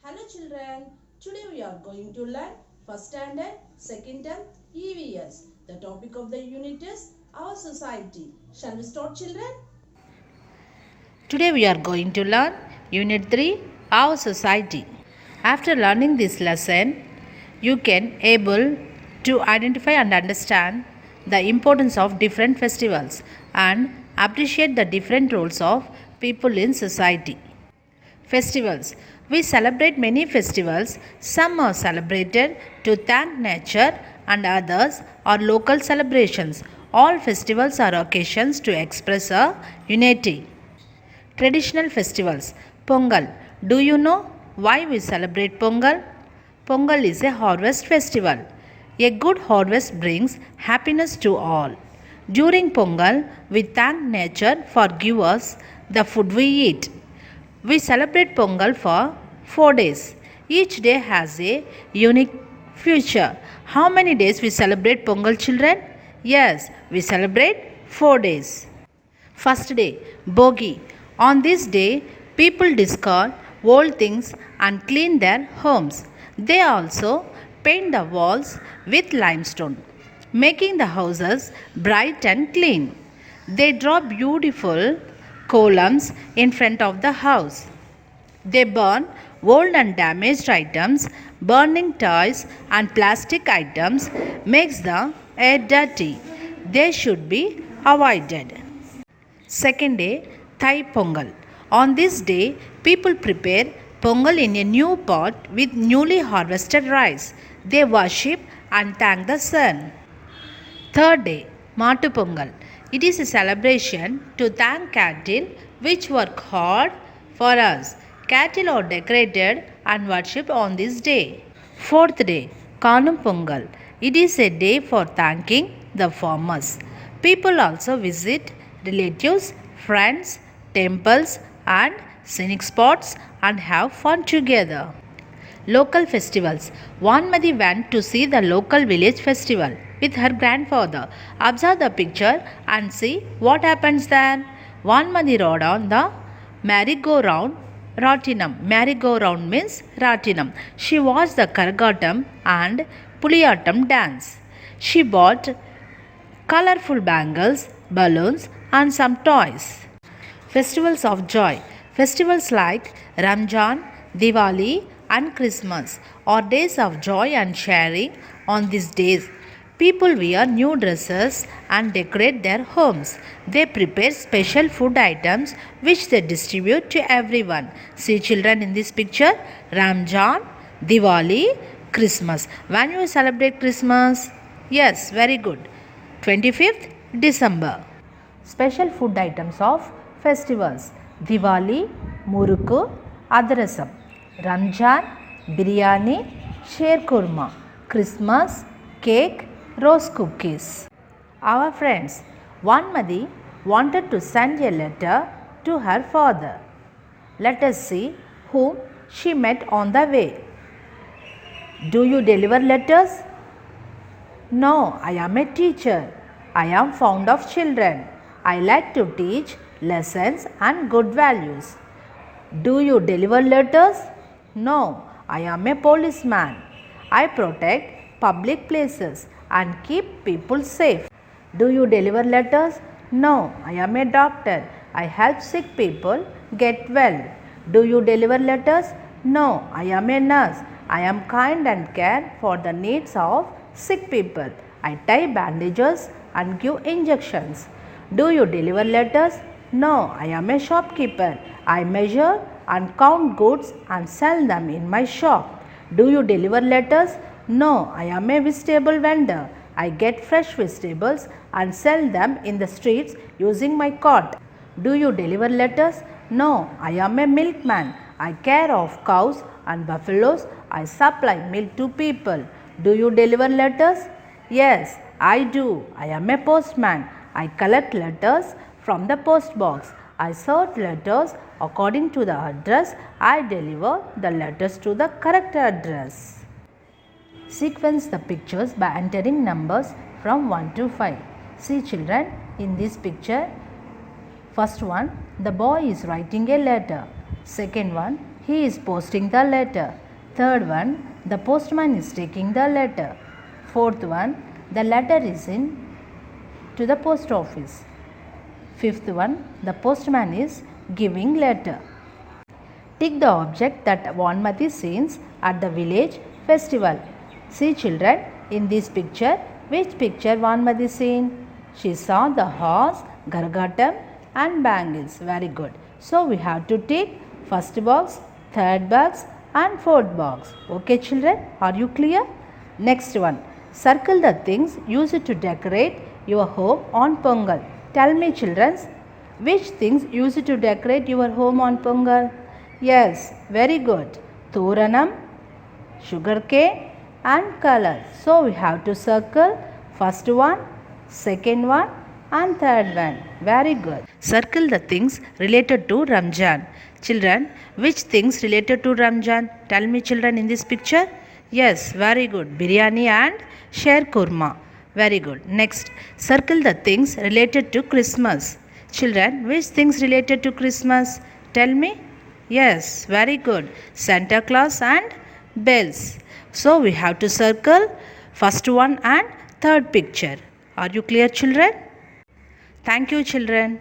Hello children, today we are going to learn first standard, second term, EVS. The topic of the unit is our society. Shall we start children? Today we are going to learn Unit 3, Our Society. After learning this lesson, you can able to identify and understand the importance of different festivals and appreciate the different roles of people in society. Festivals. We celebrate many festivals. Some are celebrated to thank nature and others are local celebrations. All festivals are occasions to express a unity. Traditional festivals. Pongal. Do you know why we celebrate Pongal? Pongal is a harvest festival. A good harvest brings happiness to all. During Pongal, we thank nature for give us the food we eat. We celebrate Pongal for 4 days. Each day has a unique feature. How many days we celebrate Pongal, children? Yes, we celebrate 4 days. First day, Bogi. On this day, people discard old things and clean their homes. They also paint the walls with limestone, making the houses bright and clean. They draw beautiful columns in front of the house. They burn old and damaged items. Burning toys and plastic items makes the air dirty. They should be avoided. Second day, Thai Pongal. On this day, people prepare Pongal in a new pot with newly harvested rice. They worship and thank the sun. Third day, Matu Pongal. It is a celebration to thank cattle which work hard for us. Cattle are decorated and worshipped on this day. Fourth day, Kanum Pongal. It is a day for thanking the farmers. People also visit relatives, friends, temples, and scenic spots and have fun together. Local festivals. Vanmadi went to see the local village festival with her grandfather. Observe the picture and see what happens there. Vanmadi rode on the merry-go-round Ratinam. Merry-go-round means Ratinam. She watched the Karagatam and Puliyatam dance. She bought colorful bangles, balloons, and some toys. Festivals of joy. Festivals like Ramjan, Diwali, and Christmas are days of joy and sharing. On these days, people wear new dresses and decorate their homes. They prepare special food items which they distribute to everyone. See children in this picture, Ramjan, Diwali, Christmas. When you celebrate Christmas? Yes, very good. 25th December. Special food items of festivals. Diwali, Muruku, Adrasam. Ramjan, Biryani, Sher Kurma. Christmas, cake, rose cookies. Our friends, Vanmadi wanted to send a letter to her father. Let us see whom she met on the way. Do you deliver letters? No, I am a teacher. I am fond of children. I like to teach lessons and good values. Do you deliver letters? No, I am a policeman. I protect public places and keep people safe. Do you deliver letters? No, I am a doctor. I help sick people get well. Do you deliver letters? No, I am a nurse. I am kind and care for the needs of sick people. I tie bandages and give injections. Do you deliver letters? No, I am a shopkeeper. I measure and count goods and sell them in my shop. Do you deliver letters? No, I am a vegetable vendor. I get fresh vegetables and sell them in the streets using my cart. Do you deliver letters? No, I am a milkman. I care of cows and buffaloes. I supply milk to people. Do you deliver letters? Yes, I do. I am a postman. I collect letters from the post box. I sort letters according to the address. I deliver the letters to the correct address. Sequence the pictures by entering numbers from 1 to 5. See children, in this picture, first one, the boy is writing a letter. Second one, he is posting the letter. Third one, the postman is taking the letter. Fourth one, the letter is in to the post office. Fifth one, the postman is giving letter. Tick the object that Vanmati scenes at the village festival. See children, in this picture, which picture Vanmati seen? She saw the horse, gargatam and bangles. Very good. So we have to tick first box, third box and fourth box. Okay children, are you clear? Next one, circle the things used to decorate your home on Pongal. Tell me children, which things used to decorate your home on Pongal? Yes, very good. Thoranam, sugarcane and color. So we have to circle first one, second one and third one. Very good. Circle the things related to Ramjan. Children, which things related to Ramjan? Tell me children in this picture. Yes, very good. Biryani and Sher Kurma. Very good. Next, circle the things related to Christmas. Children, which things related to Christmas? Tell me. Yes, very good. Santa Claus and bells. So we have to circle first one and third picture. Are you clear children? Thank you children.